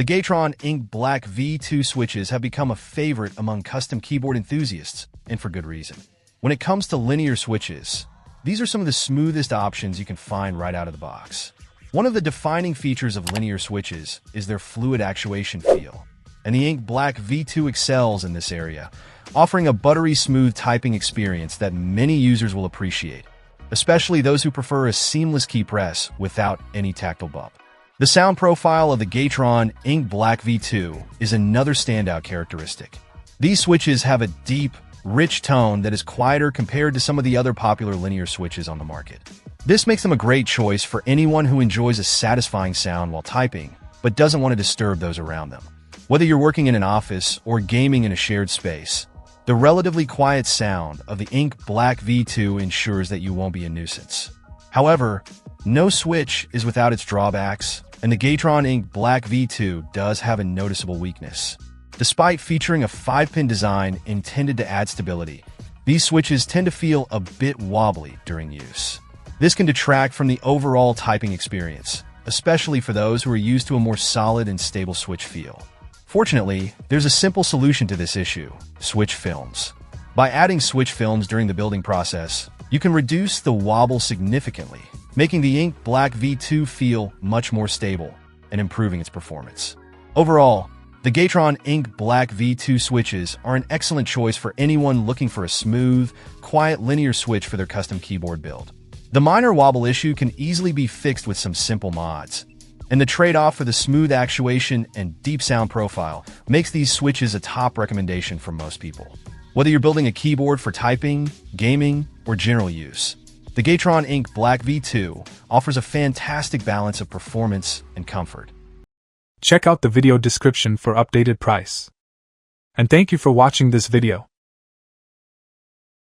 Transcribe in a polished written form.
The Gateron Ink Black V2 switches have become a favorite among custom keyboard enthusiasts, and for good reason. When it comes to linear switches, these are some of the smoothest options you can find right out of the box. One of the defining features of linear switches is their fluid actuation feel, and the Ink Black V2 excels in this area, offering a buttery smooth typing experience that many users will appreciate, especially those who prefer a seamless key press without any tactile bump. The sound profile of the Gateron Ink Black V2 is another standout characteristic. These switches have a deep, rich tone that is quieter compared to some of the other popular linear switches on the market. This makes them a great choice for anyone who enjoys a satisfying sound while typing, but doesn't want to disturb those around them. Whether you're working in an office or gaming in a shared space, the relatively quiet sound of the Ink Black V2 ensures that you won't be a nuisance. However, no switch is without its drawbacks, and the Gateron Ink Black V2 does have a noticeable weakness. Despite featuring a 5-pin design intended to add stability, these switches tend to feel a bit wobbly during use. This can detract from the overall typing experience, especially for those who are used to a more solid and stable switch feel. Fortunately, there's a simple solution to this issue: switch films. By adding switch films during the building process, you can reduce the wobble significantly, making the Ink Black V2 feel much more stable and improving its performance. Overall, the Gateron Ink Black V2 switches are an excellent choice for anyone looking for a smooth, quiet linear switch for their custom keyboard build. The minor wobble issue can easily be fixed with some simple mods, and the trade-off for the smooth actuation and deep sound profile makes these switches a top recommendation for most people. Whether you're building a keyboard for typing, gaming, or general use, the Gateron Ink Black V2 offers a fantastic balance of performance and comfort. Check out the video description for updated price. And thank you for watching this video.